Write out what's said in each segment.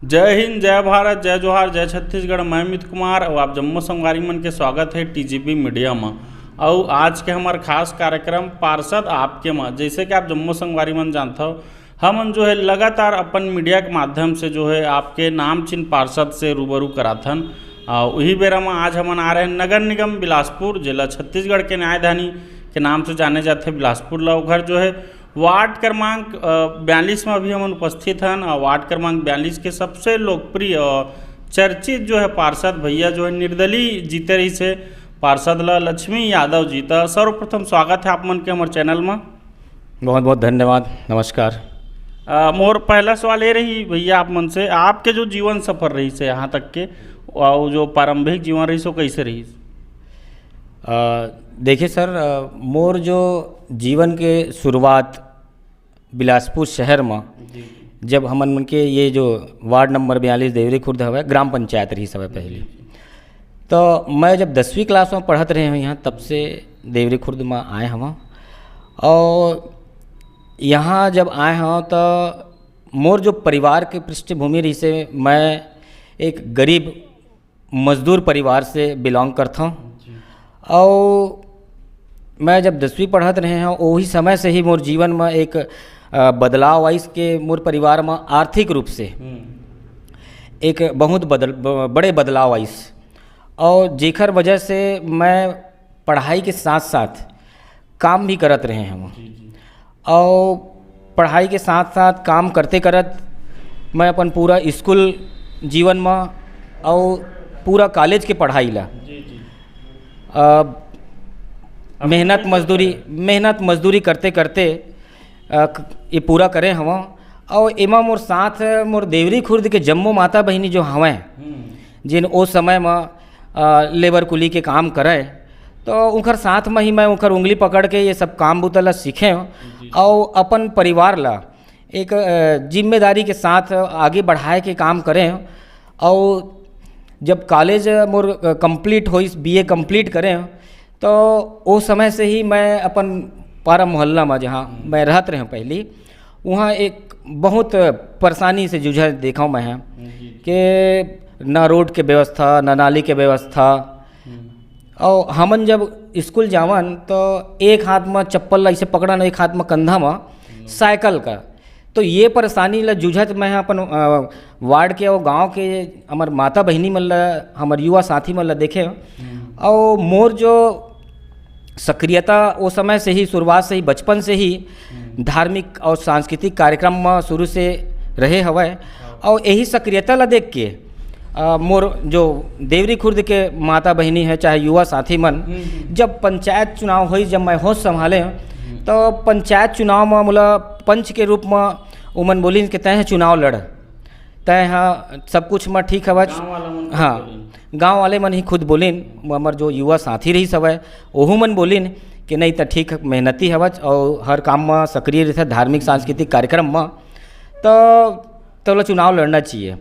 जय हिंद, जय भारत, जय जोहार, जय छत्तीसगढ़। मैं अमित कुमार और आप जम्मू संगवारी मन के स्वागत है टीजीपी मीडिया में। और आज के हमारे खास कार्यक्रम पार्षद आपके में, जैसे कि आप जम्मू संगवारी मन जानते हो, हम जो है लगातार अपन मीडिया के माध्यम से जो है आपके नाम चिन्ह पार्षद से रूबरू कराथन। वही बेरा में आज हम आ रहे हैं नगर निगम बिलासपुर, जिला छत्तीसगढ़ के न्यायधानी के नाम से जाने जाते हैं बिलासपुर लवघर जो है वार्ड क्रमांक 42 में अभी हम उपस्थित हैं। वार्ड क्रमांक 42 के सबसे लोकप्रिय और चर्चित जो है पार्षद भैया जो है निर्दलीय जीते रही से पार्षद लक्ष्मी यादव जी। तो सर्वप्रथम स्वागत है आप मन के हमारे चैनल में। बहुत बहुत धन्यवाद, नमस्कार। मोर पहला सवाल ये रही भैया आप मन से, आपके जो जीवन सफर रही से यहाँ तक के और जो प्रारंभिक जीवन रही सो कैसे रही? देखिए सर, मोर जो जीवन के शुरुआत बिलासपुर शहर में जब हमन मन के ये जो वार्ड नंबर 42 देवरी खुर्द हवे ग्राम पंचायत रही समय पहले, तो मैं जब 10वीं क्लास में पढ़त रहे हैं यहाँ, तब से देवरी खुर्द में आए हम। और यहाँ जब आए हैं तो मोर जो परिवार के पृष्ठभूमि रही से मैं एक गरीब मजदूर परिवार से बिलोंग करता हूँ। और मैं जब 10वीं पढ़त रहे हैं वही समय से ही मोर जीवन में एक बदलाव आई के मोर परिवार में आर्थिक रूप से एक बहुत बड़े बदलाव आई। और जेखर वजह से मैं पढ़ाई के साथ साथ काम भी करत रहे हैं हम। और पढ़ाई के साथ साथ काम करते करत मैं अपन पूरा स्कूल जीवन में और पूरा कॉलेज के पढ़ाई ला मेहनत मजदूरी करते करते ये पूरा करें हम। और एमा मोर साथ मोर देवरी खुर्द के जम्मू माता बहिनी जो हवें, जिन ओ समय में लेबर कुली के काम करें, तो उनकर साथ में ही मैं उनकर उंगली पकड़ के ये सब काम बुतला सीखें और अपन परिवार ला एक जिम्मेदारी के साथ आगे बढ़ाए के काम करें। और जब कॉलेज मोर कंप्लीट हुई, बीए कंप्लीट करें, तो वो समय से ही मैं अपन पारा मोहल्ला में जहाँ मैं रहते रहे पहले, वहाँ एक बहुत परेशानी से जूझ देखा मैं है कि ना रोड के व्यवस्था, ना नाली के व्यवस्था। और हमन जब स्कूल जावन तो एक हाथ में चप्पल ऐसे पकड़न, एक हाथ में कंधा में साइकिल का, तो ये परेशानी ला जूझत मैं अपन वार्ड के और गांव के हमार माता बहिनी मन ला, हमार युवा साथी मन ला देखे। और मोर जो सक्रियता वो समय से ही, शुरुआत से ही, बचपन से ही धार्मिक और सांस्कृतिक कार्यक्रम में शुरू से रहे हवे। और यही सक्रियता ला देख के मोर जो देवरी खुर्द के माता बहिनी है चाहे युवा साथी मन, जब पंचायत चुनाव हुई, जब मैं होश संभाले, तो पंचायत चुनाव में मोला पंच के रूप में उमन बोली कि तय चुनाव लड़, तय हाँ सब कुछ में ठीक हवा। हाँ, गांव वाले मन ही खुद बोलिन, हमार जो युवा साथी रही सब है ओहू मन बोलिन कि नहीं तो ठीक मेहनती हवच और हर काम में सक्रिय रहता धार्मिक सांस्कृतिक कार्यक्रम में, तो चुनाव लड़ना चाहिए।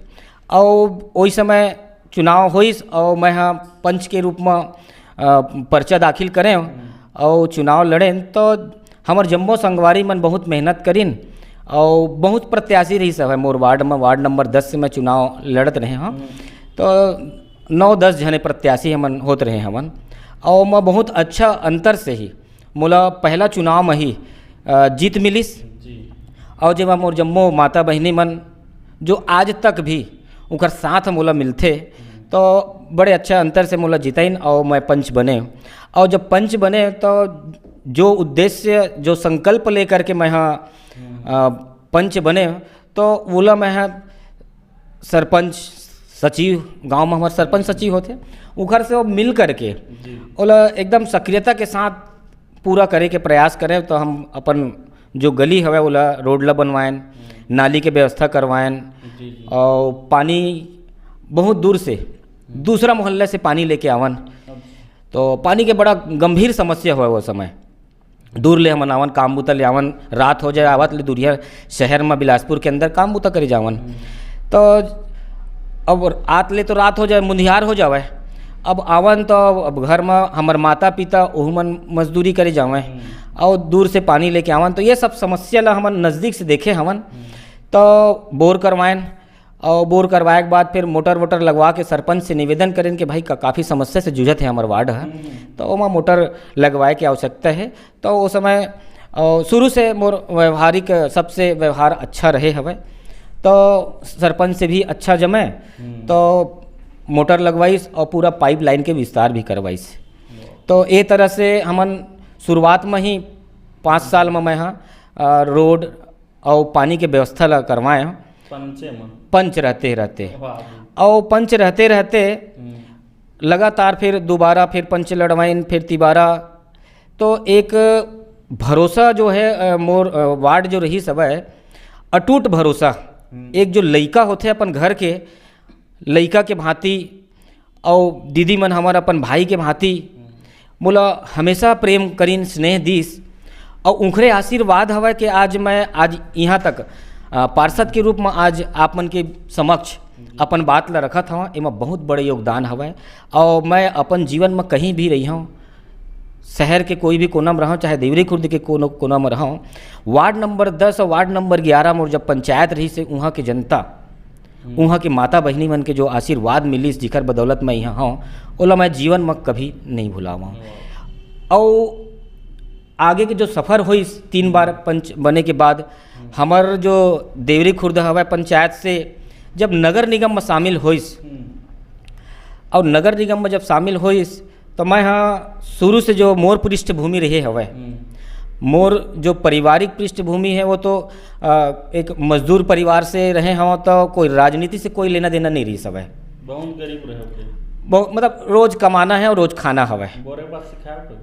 और वही समय चुनाव हुई और मैं हाँ पंच के रूप में पर्चा दाखिल करें और चुनाव लड़ें। तो हमार जम्मू संगवारी मन बहुत मेहनत करीन और बहुत प्रत्याशी रही सब है मोर वार्ड में। वार्ड नंबर 10 से मैं चुनाव लड़त रहे हैं, तो 9-10 जने प्रत्याशी हमन होते रहे हमन। और मैं बहुत अच्छा अंतर से ही मोला पहला चुनाव में ही जीत मिलिस। और जब मोर जम्मू माता बहिनी मन जो आज तक भी उनकर साथ मोला मिलते, तो बड़े अच्छा अंतर से मोला जिताइन और मैं पंच बने। और जब पंच बने तो जो उद्देश्य, जो संकल्प लेकर के मैं हाँ पंच बने, तो बोला मैं हाँ सरपंच सचिव, गांव में हमारे सरपंच सचिव होते, उधर से वो मिल करके बोला एकदम सक्रियता के साथ पूरा करे के प्रयास करें। तो हम अपन जो गली हवे बोला रोड ला बनवाएं, नाली के व्यवस्था करवाएं, और पानी बहुत दूर से दूसरा मोहल्ले से पानी लेके आवन। तो पानी के बड़ा गंभीर समस्या हुआ वो समय, दूर ले हमन आवन, काम बूता ले आवन, रात हो जाए आवत ले दूरिया शहर में बिलासपुर के अंदर काम बूता करे जावन। तो अब आत ले तो रात हो जाए, मुंधियार हो जावे। अब आवन तो अब घर में हमार माता पिता ओहू मन मजदूरी करे जावें और दूर से पानी लेके आवन। तो ये सब समस्या ला हमन नज़दीक से देखे हमन, तो बोर करवाएं और बोर करवाए के बाद फिर मोटर वोटर लगवा के सरपंच से निवेदन करें कि भाई काफ़ी समस्या से जूझत है हमारे वार्ड है, तो वहाँ मोटर लगवाए की आवश्यकता है। तो उस समय शुरू से मोर व्यवहारिक सबसे व्यवहार अच्छा रहे हवे, तो सरपंच से भी अच्छा जमे, तो मोटर लगवाइस और पूरा पाइप लाइन के विस्तार भी करवाइस। तो ये तरह से हमन शुरुआत में ही 5 साल में मैं यहाँ रोड और पानी के व्यवस्था ला करवाए हैं। पंच रहते और पंच रहते रहते लगातार फिर दोबारा फिर पंच लड़वाइन फिर तिबारा, तो एक भरोसा जो है मोर वार्ड जो रही सब है अटूट भरोसा। एक जो लइका होते अपन घर के लइका के भांति और दीदी मन हमारा अपन भाई के भांति मोला हमेशा प्रेम करीन स्नेह दीस, और उनखरे आशीर्वाद हवा कि आज मैं आज यहाँ तक पार्षद के रूप में आज आप मन के समक्ष अपन बात ला रखत हूँ। एમાં बहुत बड़े योगदान हवा, और मैं अपन जीवन में कहीं भी रही हूँ, शहर के कोई भी कोना में रहूँ, चाहे देवरी खुर्द के कोना में रहूँ, वार्ड नंबर 10 और वार्ड नंबर 11 में जब पंचायत रही से वहाँ के जनता, वहाँ के माता बहनी मन के जो आशीर्वाद मिली जिकर बदौलत मैं यहाँ हूँ, ओला मैं जीवन में कभी नहीं भुलावा। और आगे के जो सफ़र हुई 3 बार पंच बने के बाद, हमार जो देवरी खुर्द हवा पंचायत से जब नगर निगम में शामिल होइस, और नगर निगम में जब शामिल होइस तो मैं यहाँ शुरू से जो मोर पृष्ठभूमि रहे हवे, मोर जो पारिवारिक पृष्ठभूमि है वो तो एक मजदूर परिवार से रहे हम, तो कोई राजनीति से कोई लेना देना नहीं रही सब है। बहुत गरीब रहे, बहुत मतलब रोज कमाना है और रोज खाना हवे।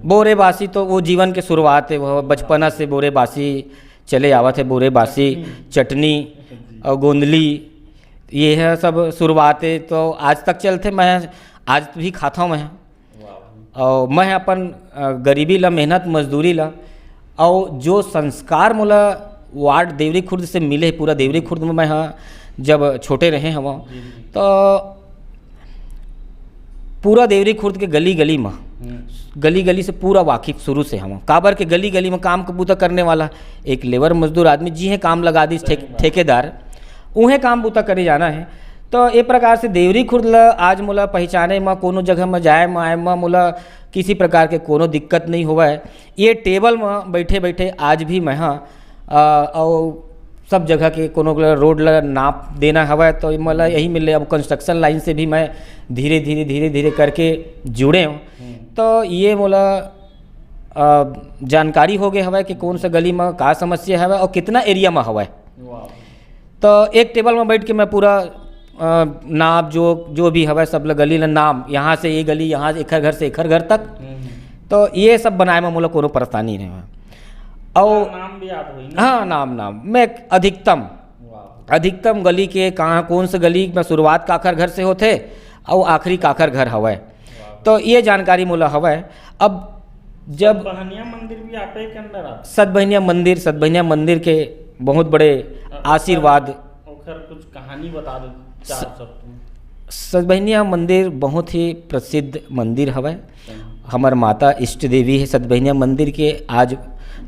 बोरेबासी तो वो जीवन के शुरुआत है, वो बचपना से बोरेबासी चले आवत है। बोरेबासी चटनी और गोंदली ये है सब शुरुआत है, तो आज तक चलते। मैं आज भी खाता हूँ मैं, और मैं अपन गरीबी ला मेहनत मजदूरी ला और जो संस्कार मोला वार्ड देवरी खुर्द से मिले, पूरा देवरी खुर्द में मैं हाँ जब छोटे रहे हम, तो पूरा देवरी खुर्द के गली गली से पूरा वाकिफ शुरू से हम। काबर के गली गली में काम बूता करने वाला एक लेबर मजदूर आदमी जी है, काम लगा दी ठेकेदार, उन्हें काम बूता करे जाना है। तो ये प्रकार से देवरी खुर्द ला आज मोला पहचाने में, कोनो जगह में जाए में आए में मोला किसी प्रकार के कोनो दिक्कत नहीं हुआ है। ये टेबल में बैठे बैठे आज भी मैं हाँ और सब जगह के कोनो रोड ला नाप देना हवा, तो मला यही मिले। अब कंस्ट्रक्शन लाइन से भी मैं धीरे धीरे करके जुड़े हूँ, तो ये मोला जानकारी हो गया हवा कि कौन सा गली में का समस्या है और कितना एरिया में हवा। तो एक टेबल में बैठ के मैं पूरा नाप जो भी हवा सब गली ला नाम, यहाँ से ये गली, यहाँ एक घर से एक घर तक, तो ये सब बनाए में मोला कोनो परेशानी नहीं है। और नाम भी याद हुई? हाँ, नाम मैं अधिकतम गली के कहाँ कौन से गली में शुरुआत काखर घर से होते और आखिरी काखर घर हवा, तो ये जानकारी मोला हवा। अब जब सतबहनिया मंदिर भी आपे के अंदर आता? सतबहनिया मंदिर के बहुत बड़े आशीर्वाद। कुछ कहानी बता दो 4 शब्द। सतबहनिया मंदिर बहुत ही प्रसिद्ध मंदिर हवा, हमार माता इष्ट देवी है सतबहनिया मंदिर के। आज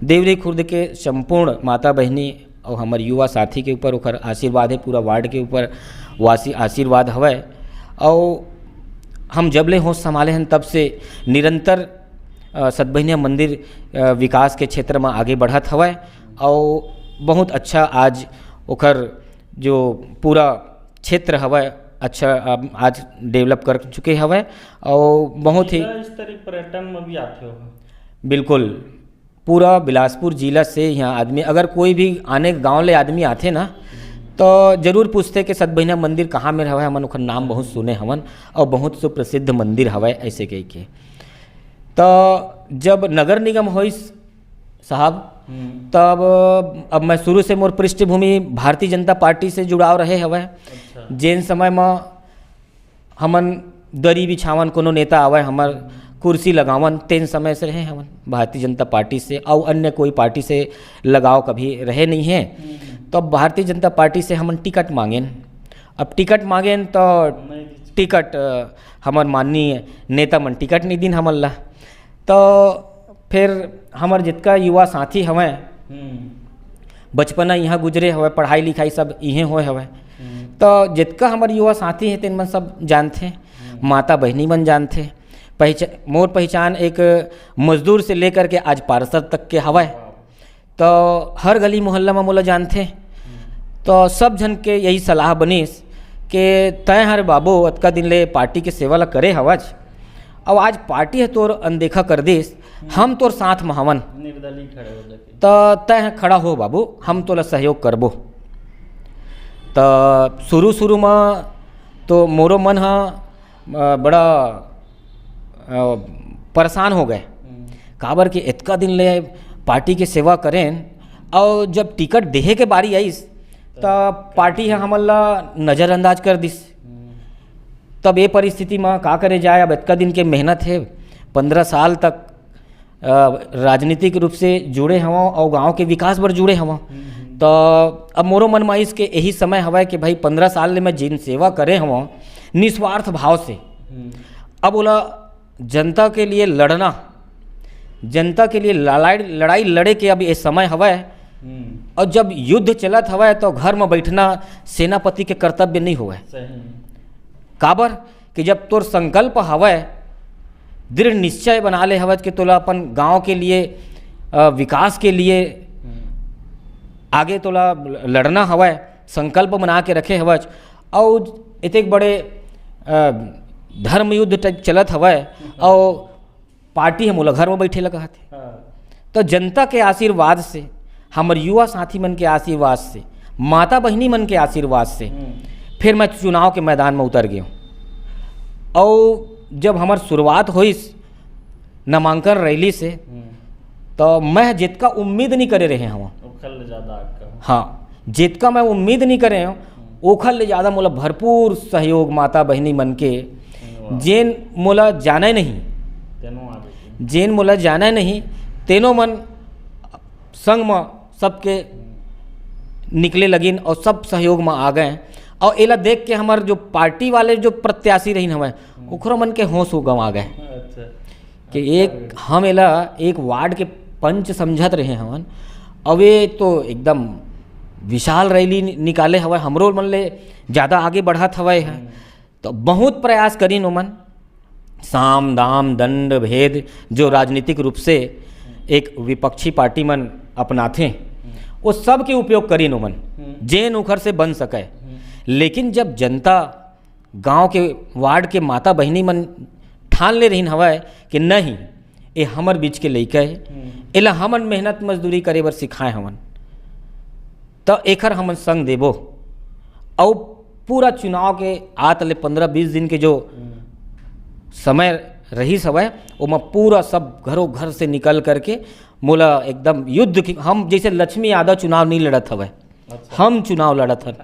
देवरी खुर्द के संपूर्ण माता बहनी और हमारे युवा साथी के ऊपर ओकर आशीर्वाद है, पूरा वार्ड के ऊपर वासी आशीर्वाद हवा। और हम जब ले होश संभाले हैं तब से निरंतर सतबहनिया मंदिर विकास के क्षेत्र में आगे बढ़त हवा, और बहुत अच्छा आज ओकर जो पूरा क्षेत्र हवा अच्छा आज डेवलप कर चुके हवा, और बहुत ही इस तरह पर्यटन में भी आते हो? बिल्कुल, पूरा बिलासपुर जिला से यहाँ आदमी, अगर कोई भी आने गांव ले आदमी आते ना, तो जरूर पूछते कि सतबहनिया मंदिर कहाँ में हवा। हमन ओकर नाम बहुत सुने हवन, और बहुत सुप्रसिद्ध मंदिर हवा ऐसे कह के। तो जब नगर निगम होइस साहब, तब अब मैं शुरू से मोर पृष्ठभूमि भारतीय जनता पार्टी से जुड़ाव रहे हवा। जेन समय में हमन दरी बिछावन, कोनो नेता आवे हमर कुर्सी लगावन, तेन समय से रहे हमन भारतीय जनता पार्टी से, और अन्य कोई पार्टी से लगाव कभी रहे नहीं है। तो भारतीय जनता पार्टी से हमन टिकट मांगेन। अब टिकट मांगेन तो टिकट हमार माननीय नेता मन टिकट नहीं दिन हमन ला। तो फिर हमार जितना युवा साथी हवे, बचपना यहाँ गुजरे हवे, पढ़ाई लिखाई सब इहें होए हवे, तो जितका हमारे युवा साथी हैं तेन मन सब जानते, माता बहनी मन जानते। मोर पहचान एक मजदूर से लेकर के आज पार्षद तक के हवा है। तो हर गली मोहल्ला में मोला जानते। तो सब जन के यही सलाह बनीस कि तय हर बाबू अतका दिन ले पार्टी के सेवा ला करे हवज, और आज पार्टी है तोर अनदेखा कर दिस, हम तोर साथ में हवन, निर्दलीय खड़े हो जाके तो तय खड़ा हो बाबू, हम तोला सहयोग करबो। तो शुरू में तो मोरो मन बड़ा परेशान हो गए, काबर कि इतका दिन ले पार्टी के सेवा करें, और जब टिकट देहे के बारी आईस तो पार्टी है हमन ला नज़रअंदाज कर दिस। तब ये परिस्थिति में का करे जाए, अब इतका दिन के मेहनत है, 15 साल तक राजनीतिक रूप से जुड़े हवं और गांव के विकास बर जुड़े हवं। तो अब मोरो मन में इसके यही समय हवा कि भाई 15 साल ले मैं जिन सेवा करे हवं निस्वार्थ भाव से, अब बोला जनता के लिए लड़ना, जनता के लिए लड़ाई लड़े के अब ये समय हवा है। और जब युद्ध चलत हवा तो घर में बैठना सेनापति के कर्तव्य नहीं हुआ है। काबर कि जब तोर संकल्प हवा, दृढ़ निश्चय बना ले हवज कि तोला अपन गांव के लिए विकास के लिए आगे तोला लड़ना हवा, संकल्प बना के रखे हवज, और इतने बड़े धर्म युद्ध टाइप चलत हवा, और पार्टी है मोला घर में बैठे लगा थे। तो जनता के आशीर्वाद से, हमारे युवा साथी मन के आशीर्वाद से, माता बहनी मन के आशीर्वाद से फिर मैं चुनाव के मैदान में उतर गया। और जब हमार शुरुआत हुई नामांकन रैली से, तो मैं जितना उम्मीद नहीं करे रहे हम, हाँ जितना मैं उम्मीद नहीं करे हूँ ओखर ले ज़्यादा मोला भरपूर सहयोग माता बहनी मन के, जेन मोला जाने नहीं, जेन मोला जाने नहीं तेनो मन संग में सबके निकले लगिन और सब सहयोग में आ गए। और एला देख के हमार जो पार्टी वाले जो प्रत्याशी रही हमें ओकरो मन के होश गंवा गए कि एक हम एला एक वार्ड के पंच समझत रहे हवन, अब ये तो एकदम विशाल रैली निकाले हवा, हमरो मन ले ज़्यादा आगे बढ़त हवा है। तो बहुत प्रयास करी ओमन, साम दाम दंड भेद जो राजनीतिक रूप से एक विपक्षी पार्टी मन अपनाथे, वो सब के उपयोग करी ओमन जेन उखर से बन सके। लेकिन जब जनता गांव के वार्ड के माता बहनी मन ठान ले रही हवा कि नहीं ये हमर बीच के लइका है, एला हमन मेहनत मजदूरी करे बर सिखाए हवन, तो एकर हमन संग देबो। और पूरा चुनाव के आतले 15-20 दिन के जो समय रही समय वो पूरा सब घरों घर से निकल करके मोला एकदम युद्ध की, हम जैसे लक्ष्मी यादव चुनाव नहीं लड़त हवे, हम चुनाव लड़त हन,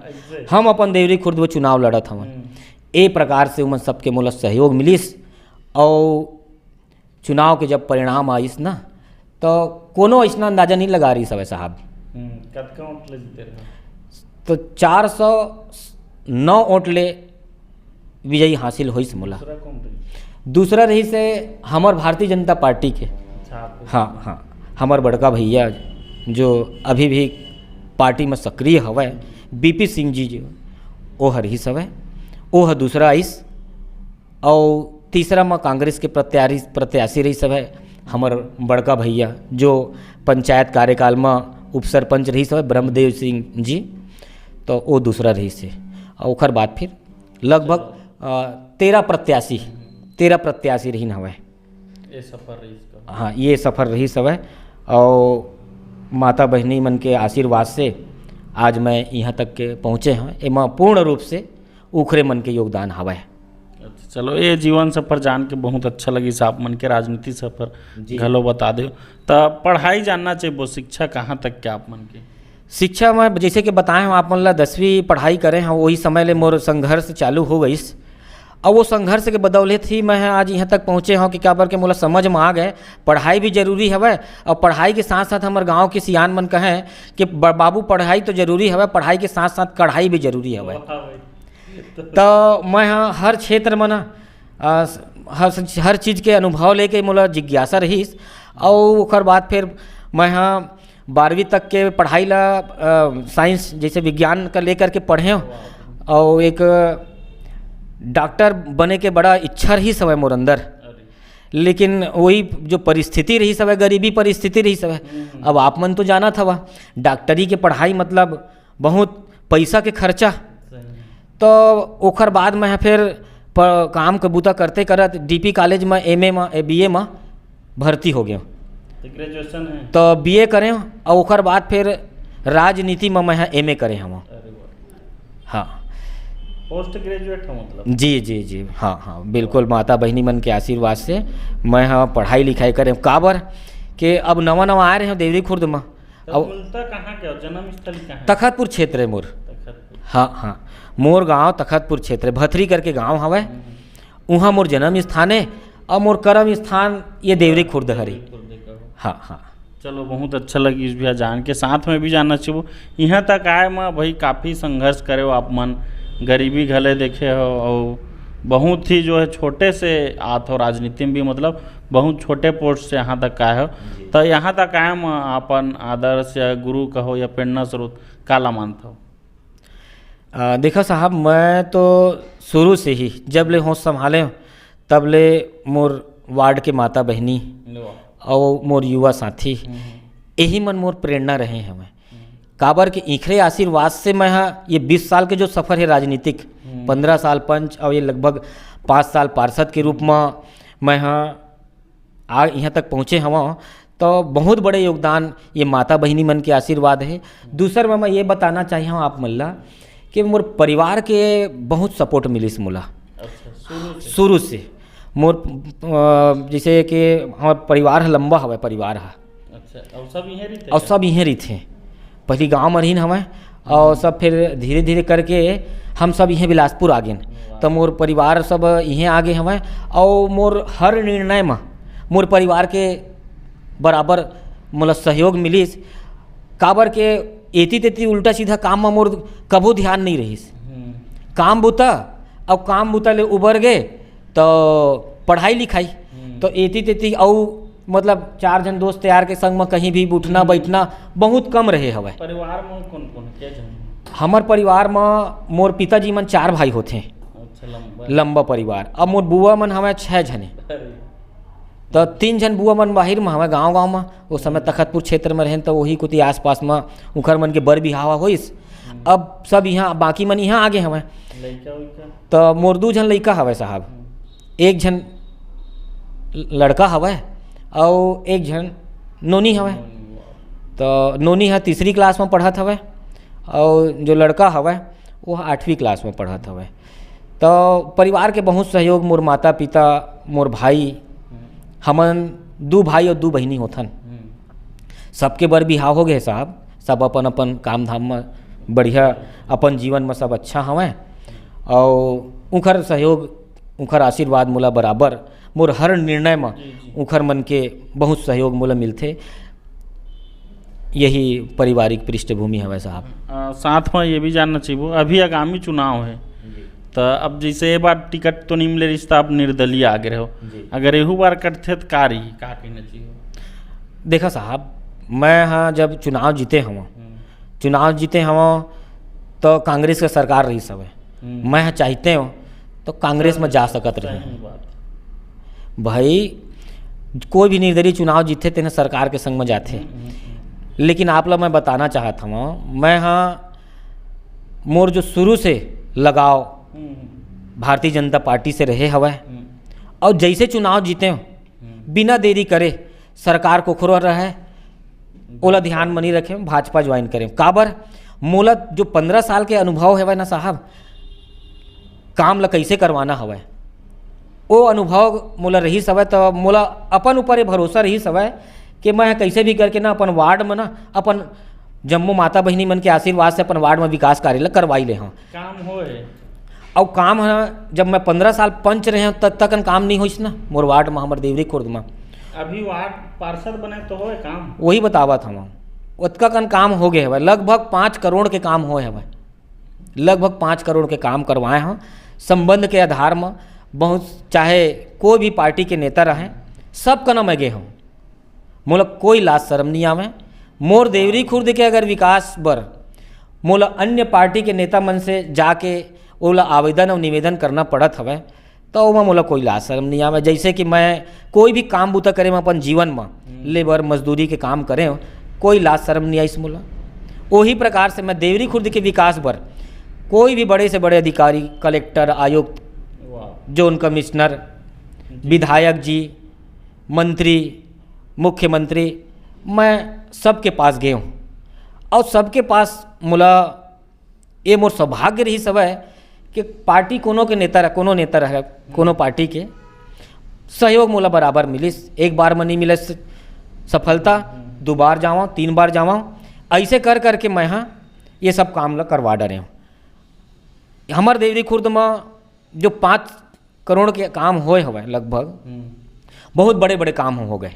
हम अपन देवरी खुर्द वो चुनाव लड़त हवन। ए प्रकार से उमन सबके मोला सहयोग मिलिस। और चुनाव के जब परिणाम आइस ना, तो कोनो ऐसा अंदाजा नहीं लगा रही सब साहब, तो 409 वोट ले विजयी हासिल हुई मोला। दूसरा रही से हमार भारतीय जनता पार्टी के, हाँ हाँ हमार बड़का भैया जो अभी भी पार्टी में सक्रिय हवा, बीपी सिंह जी जो वो रही सब है, वो है दूसरा आइस। और तीसरा में कांग्रेस के प्रत्याशी रही सब है हमार बड़का भैया जो पंचायत कार्यकाल में उप सरपंच रही सब है ब्रह्मदेव सिंह जी, तो वो दूसरा रही से। और ओकर बाद फिर लगभग 13 प्रत्याशी रही हवा, ये सफर रही इसका, हाँ ये सफ़र रही सब है। और माता बहनी मन के आशीर्वाद से आज मैं यहाँ तक के पहुँचे हैं, एमा पूर्ण रूप से उखरे मन के योगदान हवा है। अच्छा चलो, ये जीवन सफ़र जान के बहुत अच्छा लगी साहब मन के, राजनीति सफ़र घलो बता दो। तो पढ़ाई जानना चाहिए वो शिक्षा कहाँ तक क्या आप मन के? शिक्षा में जैसे कि बताएं हम आप मन ला 10वीं पढ़ाई करें हैं, वही समय ले मोर संघर्ष चालू हो गई। और वो संघर्ष के बदौलत ही मैं आज यहाँ तक पहुँचे हूँ कि क्या बर के मोला समझ में आ गए पढ़ाई भी जरूरी है। और पढ़ाई के साथ साथ हमारे गांव के सियान मन कहें कि बाबू पढ़ाई तो जरूरी है, पढ़ाई के साथ साथ कढ़ाई भी जरूरी है। तो मैं हर क्षेत्र में ना हर चीज़ के अनुभव लेके मोला जिज्ञासा रही। और ओकर बाद फिर मैं 12वीं तक के पढ़ाई ला साइंस जैसे विज्ञान का लेकर के पढ़े, और एक डॉक्टर बने के बड़ा इच्छा रही समय मोर अंदर, लेकिन वही जो परिस्थिति रही सब है, गरीबी परिस्थिति रही सब है। अब आप मन तो जाना था वह डॉक्टरी के पढ़ाई मतलब बहुत पैसा के खर्चा, तो ओखर बाद मैं फिर काम कबूता करते करत डीपी कॉलेज में एमए में बीए में भर्ती हो गया, ग्रेजुएशन है तो बीए करें और ओखर बाद फिर राजनीति में मैं एमए करें हम। हाँ पोस्ट ग्रेजुएट हो मतलब? जी जी जी हाँ हाँ बिल्कुल, माता बहनी मन के आशीर्वाद से मैं हाँ पढ़ाई लिखाई करें। काबर के अब नवा नवा आए रहे हैं देवरी खुर्द में। अब मिलता कहाँ के जन्म स्थल कहाँ है? तखतपुर क्षेत्र है मोर। तखतपुर। हाँ हाँ मोर गांव तखतपुर क्षेत्र भथरी करके गांव हवै, वहाँ मोर जन्म स्थान है और मोर कर्म स्थान ये देवरी खुर्द हरी। हाँ हाँ चलो बहुत अच्छा लगी इस भी जान के, साथ में भी जानना चाहिए यहाँ तक आए मैं भाई काफ़ी संघर्ष करे हो आप मन, गरीबी घले देखे हो और बहुत ही जो है छोटे से आत हो राजनीति में भी, मतलब बहुत छोटे पोस्ट से यहाँ तक आए हो। तो यहाँ तक आए मैं अपन आदर्श या गुरु कहो या प्रेरणा स्रोत काला मानता हो? देखो साहब, मैं तो शुरू से ही जब ले होश संभाले तब ले मोर वार्ड के माता बहनी और मोर युवा साथी यही मन मोर प्रेरणा रहे हैं। मैं काबर के ईखरे आशीर्वाद से मैं ये 20 साल के जो सफ़र है राजनीतिक, 15 साल पंच और ये लगभग 5 साल पार्षद के रूप में मैं यहाँ तक पहुँचे हवा, तो बहुत बड़े योगदान ये माता बहनी मन के आशीर्वाद है। दूसर में मैं ये बताना चाहिए हूँ आप मल्ला कि मोर परिवार के बहुत सपोर्ट मिली मोला। अच्छा, शुरू से मोर जैसे कि हमार परिवार लंबा हवा परिवार है। अच्छा, और सब यहीं रहते? और सब यहीं रहते हैं, पहली गांव में रहीन हमें और सब फिर धीरे धीरे करके हम सब यहीं बिलासपुर आ गए, तो मोर परिवार सब यहीं आ गए हमें। और मोर हर निर्णय में मोर परिवार के बराबर मोला सहयोग मिलीस। काबर के एती तेती उल्टा सीधा काम में मोर कभू ध्यान नहीं रहीस। काम बूता और काम बूता ले उबर गए तो पढ़ाई लिखाई, तो एती तेती और मतलब 4 जन दोस्त यार के संग में कहीं भी उठना बैठना बहुत कम रहे हवे। परिवार में कौन कौन क्या जन? हमार परिवार में मोर पिताजी मन 4 भाई होते हैं। अच्छा, लंबा परिवार। अब मोर बुआ मन हमें 6 जने, तो 3 जन बुआ मन बाहर में हमें गांव में उस समय तखतपुर क्षेत्र में रहें, तो वही कुछ आस-पास में उखर मन के बर बिहावा होइस। अब सब यहाँ बाकी मन यहाँ आगे हमें, तो मोर 2 जन लड़का हवे साहब, 1 जन लड़का हवे और 1 जन नोनी हवे। तो नोनी है 3री क्लास में पढ़त हवे और जो लड़का हवे वो 8वीं क्लास में पढ़त हवे। तो परिवार के बहुत सहयोग, मोर माता पिता, मोर भाई, हमन 2 भाई और 2 बहनी होथन। सबके बर बिहाव हो गए साहब, सब अपन अपन काम धाम में बढ़िया अपन जीवन में सब अच्छा हवे और उखर सहयोग उखर आशीर्वाद मोला बराबर मोर हर निर्णय में उखर मन के बहुत सहयोग मोला मिलते। यही पारिवारिक पृष्ठभूमि है साहब। साथ में ये भी जानना चाहिए अभी आगामी चुनाव है, तो अब जैसे ये बार टिकट तो नहीं मिले रिश्ता, आप निर्दलीय आगे रहो, अगर एहू बार करते तो का रही का कहना चाहिए? देखा साहब, मैं हाँ जब चुनाव जीते हम तो कांग्रेस का सरकार रही सब है, मैं हाँ चाहते हो तो कांग्रेस में जा सकत रही भाई। कोई भी निर्दलीय चुनाव जीते तेने सरकार के संग में जाते, लेकिन आप लोग मैं बताना चाहता हूँ, मैं हाँ मोर जो शुरू से लगाव भारतीय जनता पार्टी से रहे हवा और जैसे चुनाव जीते हो बिना देरी करे सरकार को खुरा रहे ओला ध्यान में नहीं रखे भाजपा ज्वाइन करें। काबर मोला जो 15 साल के अनुभव है ना साहब, काम ला कैसे करवाना हवा, वो अनुभव मोला रही सवै, तो मोला अपन ऊपर भरोसा रही सवै कि मैं कैसे भी करके ना अपन वार्ड में ना अपन जम्मू माता बहनी मन के आशीर्वाद से अपन वार्ड में विकास कार्य करवाई ले। हाँ काम होए और काम है जब मैं 15 साल पंच रहे हैं तब तक काम नहीं होइस ना मोर वार्ड में, हमारे देवरी खुर्द में। अभी वार्ड पार्षद बने तो होए काम, वही बतावा था हम उतका कन काम हो गए है, लगभग 5 करोड़ के काम होए है, लगभग 5 करोड़ के काम करवाए हैं संबंध के आधार में। बहुत चाहे कोई भी पार्टी के नेता रहे सब का नाम अगे हूँ, मोला कोई लाज शर्म नहीं आवे। मोर देवरी खुर्द के अगर विकास बर मोला अन्य पार्टी के नेता मन से जाके ओला आवेदन और निवेदन करना पड़त हवै, तो ओमा मोला कोई लाज शर्म नहीं आवे। जैसे कि मैं कोई भी काम बूता करे में अपन जीवन में लेबर मजदूरी के काम करें, कोई लाज शर्म नहीं आइस मोला। वही प्रकार से मैं देवरी खुर्द के विकास पर कोई भी बड़े से बड़े अधिकारी, कलेक्टर, आयुक्त, जोन कमिश्नर, विधायक जी, मंत्री, मुख्यमंत्री, मैं सबके पास गए हूँ और सबके पास मोला ये मोर सौभाग्य रही सब है कि पार्टी कोनो के नेता रहे, कोनो नेता रहे, कोनो पार्टी के सहयोग मोला बराबर मिलिस। एक बार में नहीं मिले सफलता, 2 बार जावा, 3 बार जावा, ऐसे कर करके मैं हाँ ये सब काम ला करवा डरे हूँ। हमार देवरी खुर्द में जो 5 करोड़ के काम होए हवे लगभग, बहुत बड़े बड़े काम हो गए।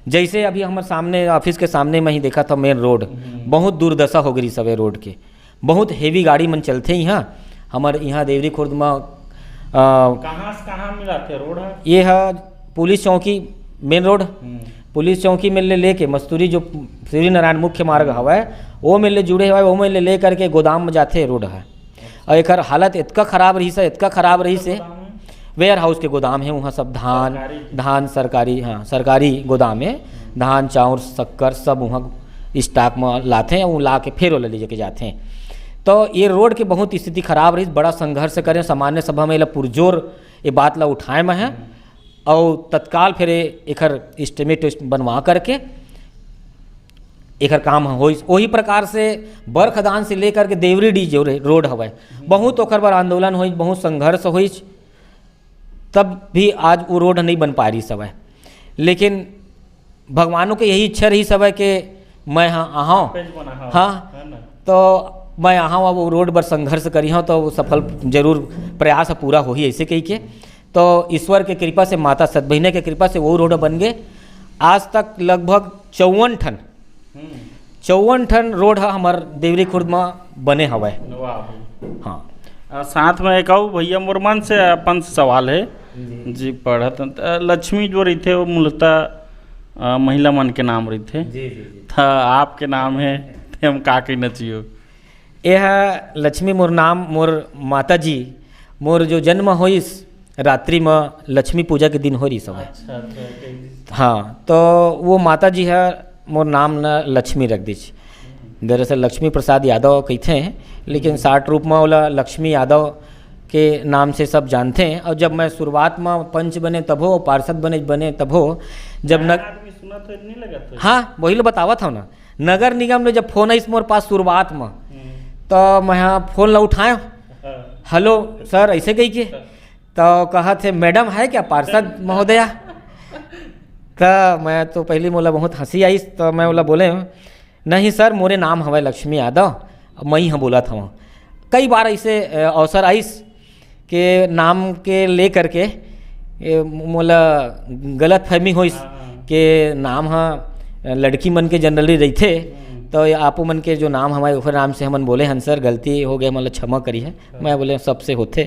जैसे अभी हमारे सामने ऑफिस के सामने में ही देखा था मेन रोड, बहुत दुर्दशा हो गई सवे रोड के, बहुत हेवी गाड़ी मन चलते यहाँ हमारे यहाँ देवरी खुर्द में। कहाँ से कहाँ मिला थे रोड है? ये है पुलिस चौकी मेन रोड, पुलिस चौकी में लेके मस्तूरी जो श्री नारायण मुख्य मार्ग हवा वो में ले जुड़े हुआ, वो में ले करके गोदाम में जाते रोड है। और एक हालत इतना खराब रही से, इतना खराब रही से, वेयर हाउस के गोदाम है वहाँ सब धान सरकारी, हाँ सरकारी गोदाम है, धान चाउर शक्कर सब वहाँ स्टॉक में लाते हैं, वो ला के फिर वो ले जाके जाते हैं। तो ये रोड की बहुत स्थिति खराब रही, बड़ा संघर्ष करें, सामान्य सभा में पुरजोर ये बात ला उठाए में है और तत्काल फिर एक एस्टिमेट बनवा करके एक काम हो। वही प्रकार से बरखदान से लेकर के देवरी डी जो रोड हवा बहुत ओकर बार आंदोलन हो, बहुत संघर्ष हो, तब भी आज वो रोड नहीं बन पा रही सब है। लेकिन भगवानों के यही इच्छा रही सब है कि मैं हाँ आऊँ, हाँ तो मैं यहाँ वो रोड पर संघर्ष करी हूँ तो सफल जरूर प्रयास पूरा हो ही ऐसे कही के। तो ईश्वर के कृपा से, माता सतभैया के कृपा से वो रोड बन गए। आज तक लगभग 54 ठन रोड है हमार देवरी खुर्द में बने हवा। हाँ साथ में एक और भैया मोर मन से अपन सवाल है जी पढ़त लक्ष्मी जो रही थे वो मूलतः महिला मन के नाम रही थे, था आपके नाम है, हम का कहना चाहिए? यह लक्ष्मी मोर नाम, मोर माता जी, मोर जो जन्म होइस रात्रि में लक्ष्मी पूजा के दिन हो रही सब। हाँ तो वो माता जी है मोर नाम न लक्ष्मी रख दीजिए। दरअसल लक्ष्मी प्रसाद यादव कहते हैं, लेकिन शार्ट रूप में वाला लक्ष्मी यादव के नाम से सब जानते हैं। और जब मैं शुरुआत में पंच बने तब हो, पार्षद बने तब हो, जब हाँ वही लोग बतावा था ना, नगर निगम ने जब फोन है इस मोर पास शुरुआत में, तो मैं हाँ फोन ला उठाया, हेलो सर ऐसे कही के, तो कहा थे मैडम है क्या पार्षद महोदया? तो मैं तो पहली मोला बहुत हंसी आई, तो मैं बोला बोले नहीं सर मोरे नाम हवा लक्ष्मी यादव, मैं ही हाँ बोला था। वहाँ कई बार ऐसे अवसर आइस के नाम के ले करके मोला गलत फहमी होइस के नाम हाँ लड़की मन के जनरली रही थे, तो आपो मन के जो नाम हमारे ऊपर नाम से हमन बोले हन सर गलती हो गए, मतलब क्षमा करी है। मैं बोले सबसे होते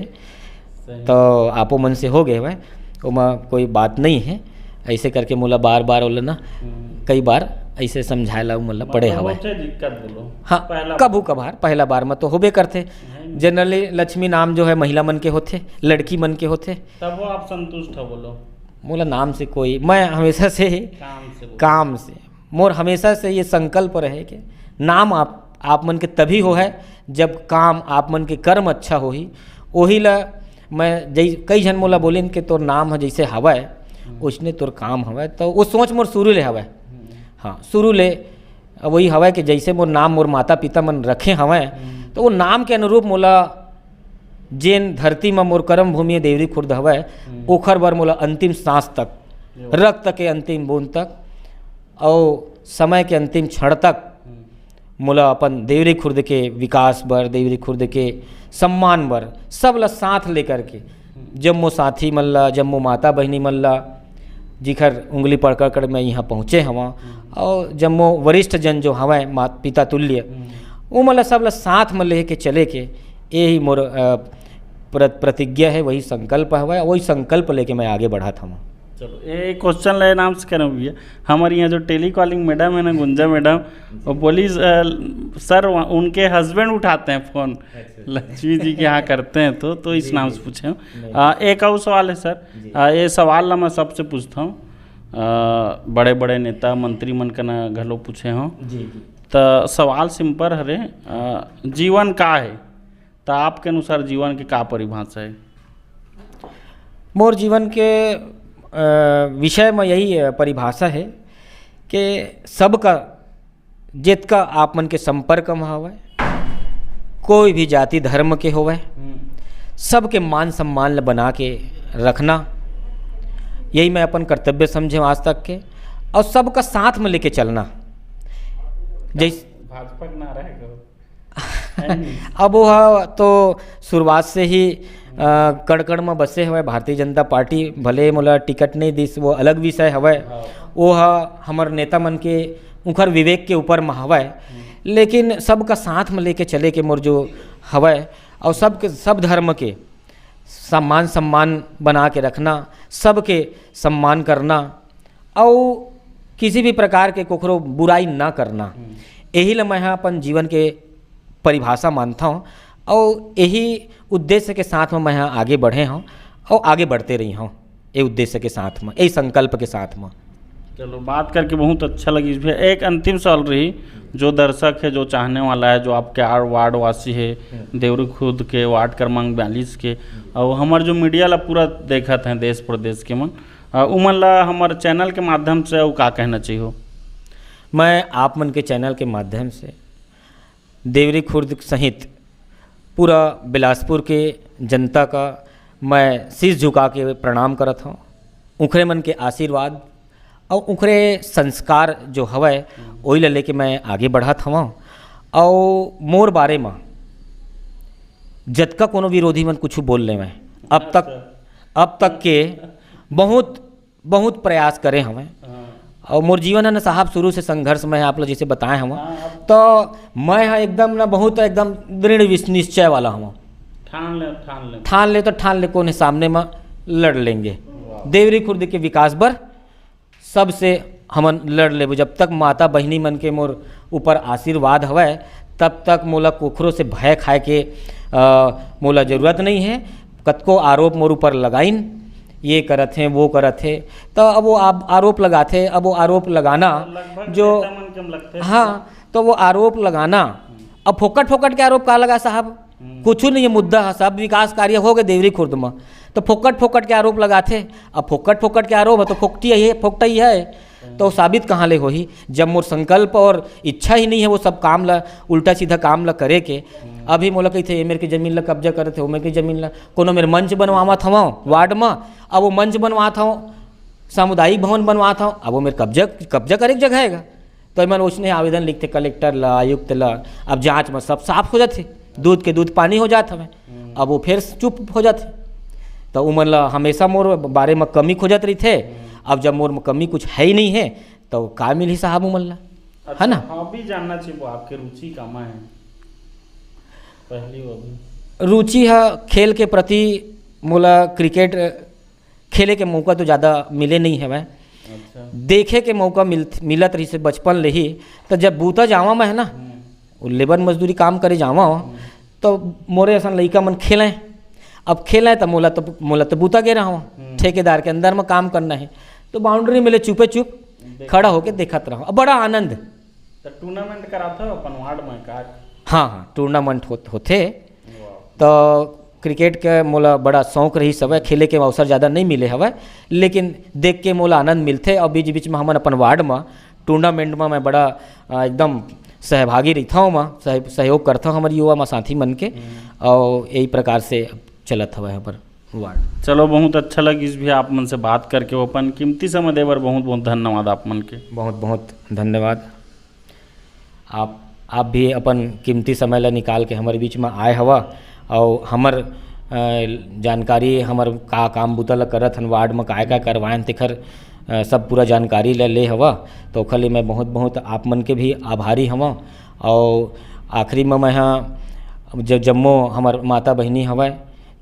तो आपो मन से हो गए भाई, वहाँ कोई बात नहीं है। ऐसे करके मोला बार बार बोले ना, कई बार ऐसे समझाए ला मतलब पड़े हवा। हाँ कभू कभार, पहला बार में तो होबे करते। जनरली लक्ष्मी नाम जो है महिला मन के होते, लड़की मन के होते। तब वो आप संतुष्ट हो? बोलो मोला नाम से कोई, मैं हमेशा से काम से मोर हमेशा से ये संकल्प रहे कि नाम आप मन के तभी हो है जब काम आप मन के कर्म अच्छा हो ही। वही ला मैं कई जन मोला बोले कि तोर नाम है जैसे हवा है उसने तोर काम हवा है, तो वो सोच मोर शुरू ले हवा है। हाँ शुरू ले वही हवा है कि जैसे मोर नाम मोर माता पिता मन रखे हवा है, तो वो नाम के अनुरूप मोला जेन धरती में मोर कर्म भूमि देवरी खुर्द हवा है, ओखर बर मोला अंतिम सांस तक, रक्त के अंतिम बूंद तक और समय के अंतिम क्षण तक मोला अपन देवरी खुर्द के विकास बर, देवरी खुर्द के सम्मान बर सब ला साथ लेकर के जम्मो साथी मन ला, जम्मो माता बहनी मन ला जिखर उंगली पकड़ कर मैं यहाँ पहुँचे हवा, और जम्मो वरिष्ठ जन जो हवा माता पिता तुल्य, वो मतलब सब ला साथ में ले के चले के यही मोर प्रतिज्ञा है, वही संकल्प है, वही संकल्प लेके मैं आगे बढ़ा था। चलो एक क्वेश्चन ले नाम से करें भैया, हमारे यहाँ जो टेली कॉलिंग मैडम है ना, गुंजा मैडम, वो बोली सर उनके हस्बैंड उठाते हैं फ़ोन, लक्ष्मी जी के यहाँ करते हैं, तो इस नाम से पूछे हूँ। एक और सवाल है सर, ये सवाल ना मैं सबसे पूछता हूँ, बड़े बड़े नेता मंत्री मन का ना घलो पूछे हों, तो सवाल सिंपल हरे, जीवन का है, तो आपके अनुसार जीवन की का परिभाषा है? मोर जीवन के विषय में यही परिभाषा है कि सबका जितका आप मन के संपर्क में हवे, कोई भी जाति धर्म के होवे, सबके मान सम्मान बना के रखना, यही मैं अपन कर्तव्य समझे आज तक के, और सबका साथ में लेके चलना। जैसे भाजपा ना रहेगा अब वो तो शुरुआत से ही कड़ में बसे हुए भारतीय जनता पार्टी, भले मोला टिकट नहीं दिस वो अलग विषय हवै, वो हमार नेता मन के उखर विवेक के ऊपर में हवै, लेकिन सबका साथ में लेके चले के मोर जो हवै, और सब धर्म के सम्मान बना के रखना, सबके सम्मान करना, और किसी भी प्रकार के कोकरो बुराई ना करना, यही ला मैं अपन जीवन के परिभाषा मानता हूँ, और यही उद्देश्य के साथ में मैं आगे बढ़े हूँ और आगे बढ़ते रही हूँ, ये उद्देश्य के साथ में, यही संकल्प के साथ में। चलो बात करके बहुत अच्छा लगी। इसमें एक अंतिम सवाल रही, जो दर्शक है, जो चाहने वाला है, जो आपके वार्ड वासी है, देवरी खुर्द के वार्ड क्रमांक 42 के, और हमारे जो मीडिया ला पूरा देखत हैं देश प्रदेश के मन, उमन ला हमारे चैनल के माध्यम से वो का कहना चाहिए? मैं आप मन के चैनल के माध्यम से देवरी खुर्द सहित पूरा बिलासपुर के जनता का मैं शीश झुका के प्रणाम करत हूँ, उखरे मन के आशीर्वाद और उखरे संस्कार जो हवै वही ला लेके मैं आगे बढ़त हूँ, और मोर बारे में जतका कोनो विरोधी मन कुछ बोल ले, मैं अब तक के बहुत प्रयास करे हमें, और मोर जीवन है ना साहब शुरू से संघर्ष में है, आप लोग जैसे बताए हम, तो मैं एकदम ना बहुत एकदम दृढ़ निश्चय वाला हूँ, ठान ले कोने सामने में लड़ लेंगे, देवरी खुर्द के विकास बर सबसे हमन लड़ ले, जब तक माता बहिनी मन के मोर ऊपर आशीर्वाद हवै तब तक मोला कोखरों से भय खाए के मोला जरूरत नहीं है। कतको आरोप मोर ऊपर लगाइन, ये करत हैं वो करत है, तो अब वो आप आरोप लगाते, अब वो आरोप लगाना जो हाँ, तो वो आरोप लगाना, अब फोकट के आरोप का लगा साहब, कुछ नहीं है, मुद्दा सब विकास कार्य हो गए देवरी खुर्द में, तो फोकट के आरोप लगाते, अब फोकट के आरोप है तो फोकटा ही है, तो साबित कहाँ ले हो ही, जब मोर संकल्प और इच्छा ही नहीं है वो सब काम ला उल्टा सीधा काम ला करे के। अभी मोला कही थे मेरे की जमीन ला कब्जा करे थे, मेरे की जमीन ला कोनो मेरे मंच बनवावा था वार्ड में, अब वो मंच बनवाता हूँ, सामुदायिक भवन बनवाता हूँ, अब वो मेरे कब्जा करे जगह है, तो मैंने उसने आवेदन लिखते कलेक्टर ला, आयुक्त ला, अब जाँच में सब साफ हो जाते, दूध के दूध पानी हो जाता है, अब वो फिर चुप हो जाते, तो उमन ला हमेशा मोर बारे में कमी खोजत रही थे, अब जब मोर में कमी कुछ है ही नहीं है तो का मिली साहब उमन ला, है ना। हॉबी जानना चाहिए वो आपके रुचि कहाँ है? पहली रुचि है खेल के प्रति, मोला क्रिकेट खेले के मौका तो ज़्यादा मिले नहीं है, मैं अच्छा। देखे के मौका मिलत रही से बचपन ले ही, तो जब बूता जावा मैं है ना, लेबर मजदूरी काम करे जावा, तो मोरे ऐसा लड़का मन खेलें, अब खेलें तो मोला तो बूता गे रहा हूँ, ठेकेदार के अंदर में काम करना है, तो बाउंड्री मिले चुपे चुप खड़ा होके देखत रहा, अब बड़ा आनंद। तो टूर्नामेंट कराता हो अपन वार्ड में का? हाँ टूर्नामेंट होते, तो क्रिकेट के मोला बड़ा शौक रही सब, खेले के अवसर ज़्यादा नहीं मिले हवे, लेकिन देख के मोला आनंद मिलते, और बीच बीच में हमन अपन वार्ड में टूर्नामेंट में मैं बड़ा एकदम सहभागी रहता हूँ, मैं सहयोग करता हूँ हमारे युवा में साथी मन के, और यही प्रकार से चलत हवा यहाँ पर वार्ड। चलो बहुत अच्छा लगी इस भी आप मन से बात करके, वो अपन कीमती समय दे बर बहुत बहुत धन्यवाद आप मन के। बहुत धन्यवाद। आप भी अपन कीमती समय ला निकाल के हमारे बीच में आए हवा, और हमर जानकारी हमर का काम बुता ला करत हन वार्ड में काय करवाएं तेखर सब पूरा जानकारी ले हवा, तो खाली मैं बहुत आप मन के भी आभारी हवा। और आखिरी में मैं यहाँ जम्मो हमार माता बहिनी हवा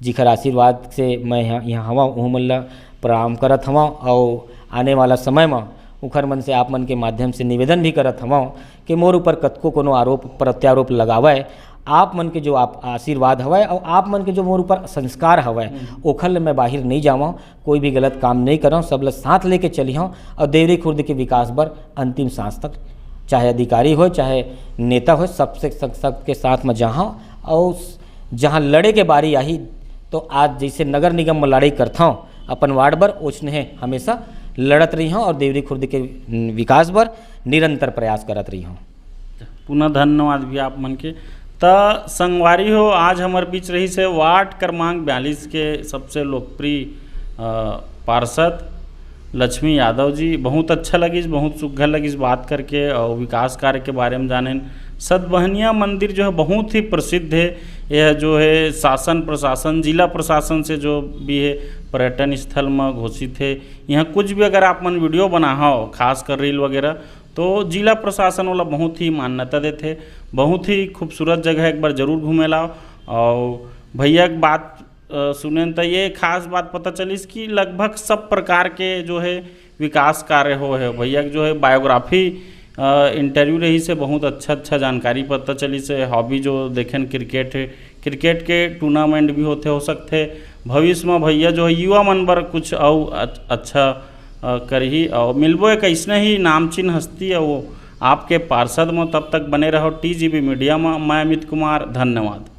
जिखर आशीर्वाद से मैं यहाँ हवा, उह मन ला प्रणाम करत हवं और आने वाला समय में उखर मन से आप मन के माध्यम से निवेदन भी करत हवं कि मोर ऊपर कतको कोनो आरोप प्रत्यारोप लगावय, आप मन के जो आप आशीर्वाद हवय और आप मन के जो मोर ऊपर संस्कार हवय ओखर ले मैं बाहिर नहीं जावं, कोई भी गलत काम नहीं करऊँ, सब ल साथ लेके चलिहूँ और देवरी खुर्द के विकास बर अंतिम सांस तक, चाहे अधिकारी हो चाहे नेता हो, सबसे सबके साथ में जाऊँ और जहाँ लड़े के बारी आई तो आज जैसे नगर निगम में लड़ाई करता हूँ अपन वार्ड बर ओछने हमेशा लड़त रही हूँ और देवरी खुर्द के विकास बर निरंतर प्रयास करत रही हूँ। पुनः धन्यवाद भी आप मन के। त संगवारी हो, आज हमारे बीच रही से वार्ड क्रमांक 42 के सबसे लोकप्रिय पार्षद लक्ष्मी यादव जी। बहुत अच्छा लगी, बहुत सुघर लगी बात करके और विकास कार्य के बारे में जाने। सतबहनिया मंदिर जो है बहुत ही प्रसिद्ध है, यह जो है शासन प्रशासन जिला प्रशासन से जो भी है पर्यटन स्थल में घोषित है। यहाँ कुछ भी अगर आप मन वीडियो बना हो, खास कर रील वगैरह, तो जिला प्रशासन वाला बहुत ही मान्यता देते। बहुत ही खूबसूरत जगह, एक बार जरूर घूमे लाओ। और भैया की बात सुने तो ये खास बात पता चली कि लगभग सब प्रकार के जो है विकास कार्य हो है। भैया की जो है बायोग्राफी इंटरव्यू रही से बहुत अच्छा जानकारी पता चली से। हॉबी जो देखें क्रिकेट है, क्रिकेट के टूर्नामेंट भी होते हो सकते। भविष्य में भैया जो है युवा मन पर कुछ और अच्छा करही और मिलबो एक ऐसा ही नामचीन हस्ती है वो आपके पार्षद में। तब तक बने रहो टीजीबी मीडिया में। मैं अमित कुमार, धन्यवाद।